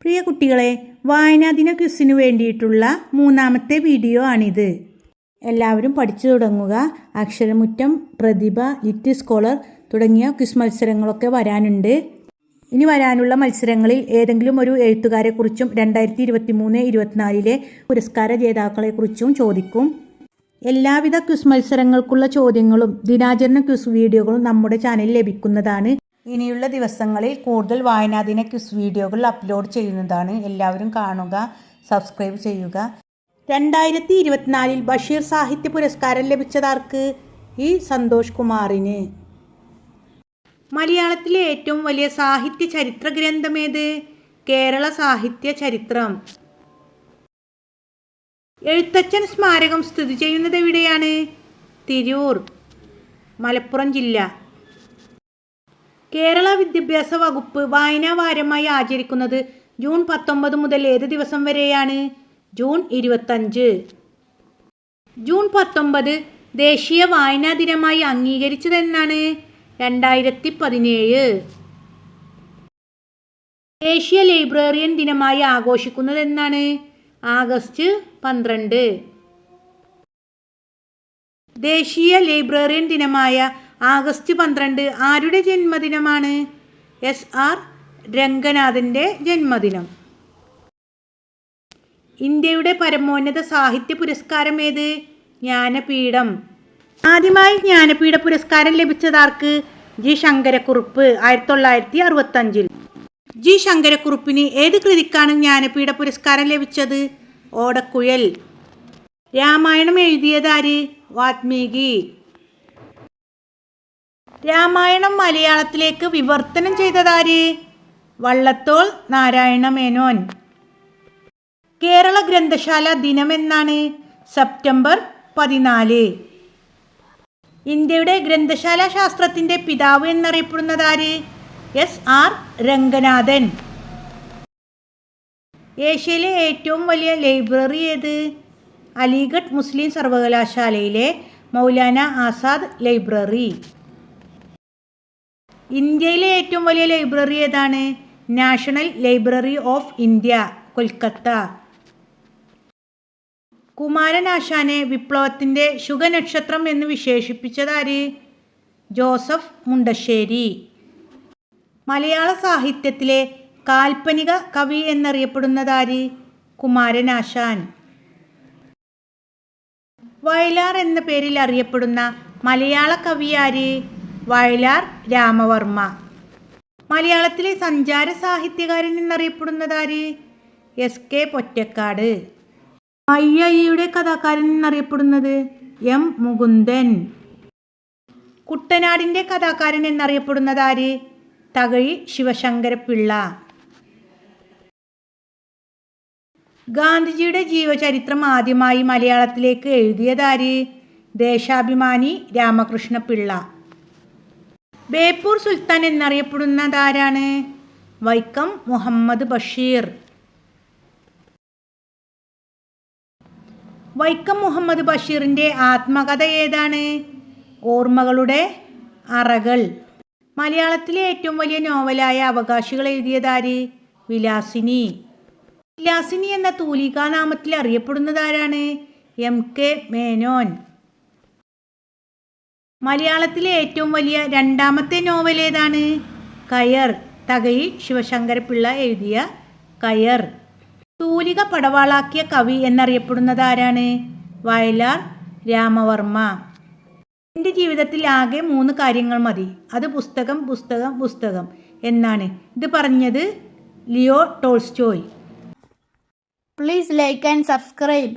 പ്രിയ കുട്ടികളെ, വായനാദിന ക്വിസിന് വേണ്ടിയിട്ടുള്ള മൂന്നാമത്തെ വീഡിയോ ആണിത്. എല്ലാവരും പഠിച്ചു തുടങ്ങുക. അക്ഷരമുറ്റം, പ്രതിഭ, ലിറ്റിൽ സ്കോളർ തുടങ്ങിയ ക്വിസ് മത്സരങ്ങളൊക്കെ വരാനുണ്ട്. ഇനി വരാനുള്ള മത്സരങ്ങളിൽ ഏതെങ്കിലും ഒരു എഴുത്തുകാരെക്കുറിച്ചും 2023-24 പുരസ്കാര ജേതാക്കളെക്കുറിച്ചും ചോദിക്കും. എല്ലാവിധ ക്വിസ് മത്സരങ്ങൾക്കുള്ള ചോദ്യങ്ങളും ദിനാചരണ ക്വിസ് വീഡിയോകളും നമ്മുടെ ചാനലിൽ ലഭിക്കുന്നതാണ്. ഇനിയുള്ള ദിവസങ്ങളിൽ കൂടുതൽ വായനാദിന ക്വിസ് വീഡിയോകൾ അപ്ലോഡ് ചെയ്യുന്നതാണ്. എല്ലാവരും കാണുക, സബ്സ്ക്രൈബ് ചെയ്യുക. 2024 ബഷീർ സാഹിത്യ പുരസ്കാരം ലഭിച്ചതാർക്ക്? ഇ. സന്തോഷ് കുമാറിന്. മലയാളത്തിലെ ഏറ്റവും വലിയ സാഹിത്യ ചരിത്ര ഗ്രന്ഥമേത്? കേരള സാഹിത്യ ചരിത്രം. എഴുത്തച്ഛൻ സ്മാരകം സ്ഥിതി ചെയ്യുന്നത് എവിടെയാണ്? തിരൂർ, മലപ്പുറം ജില്ല. കേരള വിദ്യാഭ്യാസ വകുപ്പ് വായനാ വാരമായി ആചരിക്കുന്നത് ജൂൺ 19 മുതൽ ഏത് ദിവസം വരെയാണ്? ജൂൺ 25. ജൂൺ 19 ദേശീയ വായനാ ദിനമായി അംഗീകരിച്ചതെന്നാണ്? 2017. ദേശീയ ലൈബ്രറിയൻ ദിനമായി ആഘോഷിക്കുന്നതെന്നാണ്? ആഗസ്റ്റ് 12. ദേശീയ ലൈബ്രറിയൻ ദിനമായ ആഗസ്റ്റ് 12 ആരുടെ ജന്മദിനമാണ്? SR രംഗനാഥൻ്റെ ജന്മദിനം. ഇന്ത്യയുടെ പരമോന്നത സാഹിത്യ പുരസ്കാരം ഏത്? ജ്ഞാനപീഠം. ആദ്യമായി ജ്ഞാനപീഠ പുരസ്കാരം ലഭിച്ചതാർക്ക്? ജി ശങ്കരക്കുറുപ്പ് 1965. ജി ശങ്കരക്കുറുപ്പിന് ഏത് കൃതിക്കാണ് ജ്ഞാനപീഠ പുരസ്കാരം ലഭിച്ചത്? ഓടക്കുഴൽ. രാമായണം എഴുതിയതാര്? വാൽമീകി. രാമായണം മലയാളത്തിലേക്ക് വിവർത്തനം ചെയ്തതാര്? വള്ളത്തോൾ നാരായണ മേനോൻ. കേരള ഗ്രന്ഥശാല ദിനം എന്നാണ്? സെപ്റ്റംബർ 14. ഇന്ത്യയുടെ ഗ്രന്ഥശാല ശാസ്ത്രത്തിൻ്റെ പിതാവ് എന്നറിയപ്പെടുന്നതാര്? SR രംഗനാഥൻ. ഏഷ്യയിലെ ഏറ്റവും വലിയ ലൈബ്രറി ഏത്? അലിഗഡ് മുസ്ലിം സർവകലാശാലയിലെ മൗലാന ആസാദ് ലൈബ്രറി. ഇന്ത്യയിലെ ഏറ്റവും വലിയ ലൈബ്രറി ഏതാണ്? National library of India, Kolkata. കുമാരനാശാനെ വിപ്ലവത്തിൻ്റെ ശുഭനക്ഷത്രം എന്ന് വിശേഷിപ്പിച്ചതാര്? ജോസഫ് മുണ്ടശ്ശേരി. മലയാള സാഹിത്യത്തിലെ കാൽപ്പനിക കവി എന്നറിയപ്പെടുന്നതാര്? കുമാരനാശാൻ. വയലാർ എന്ന പേരിൽ അറിയപ്പെടുന്ന മലയാള കവിയാര്? വയലാർ രാമവർമ്മ. മലയാളത്തിലെ സഞ്ചാര സാഹിത്യകാരൻ എന്നറിയപ്പെടുന്നതാര്? SK പൊറ്റക്കാട്. അയ്യയ്യയുടെ കഥാകാരൻ എന്നറിയപ്പെടുന്നത്? M മുകുന്ദൻ. കുട്ടനാടിൻ്റെ കഥാകാരൻ എന്നറിയപ്പെടുന്നതാര്? തകഴി ശിവശങ്കരപ്പിള്ള. ഗാന്ധിജിയുടെ ജീവചരിത്രം ആദ്യമായി മലയാളത്തിലേക്ക് എഴുതിയതാര്? ദേശാഭിമാനി രാമകൃഷ്ണപിള്ള. ബേപ്പൂർ സുൽത്താൻ എന്നറിയപ്പെടുന്നതാരാണ്? വൈക്കം മുഹമ്മദ് ബഷീർ. വൈക്കം മുഹമ്മദ് ബഷീറിൻ്റെ ആത്മകഥ ഏതാണ്? ഓർമ്മകളുടെ അറകൾ. മലയാളത്തിലെ ഏറ്റവും വലിയ നോവലായ അവകാശികൾ എഴുതിയതാര്? വിലാസിനി. വിലാസിനി എന്ന തൂലികാനാമത്തിൽ അറിയപ്പെടുന്നതാരാണ്? MK മേനോൻ. മലയാളത്തിലെ ഏറ്റവും വലിയ രണ്ടാമത്തെ നോവൽ ഏതാണ്? കയർ. തകഴി ശിവശങ്കരപ്പിള്ള എഴുതിയ കയർ. തൂലിക പടവാളാക്കിയ കവി എന്നറിയപ്പെടുന്നതാരാണ്? വയലാർ രാമവർമ്മ. എൻ്റെ ജീവിതത്തിൽ ആകെ 3 കാര്യങ്ങൾ മതി, അത് പുസ്തകം പുസ്തകം പുസ്തകം എന്നാണ്. ഇത് പറഞ്ഞത് Leo Tolstoy. Please like and subscribe.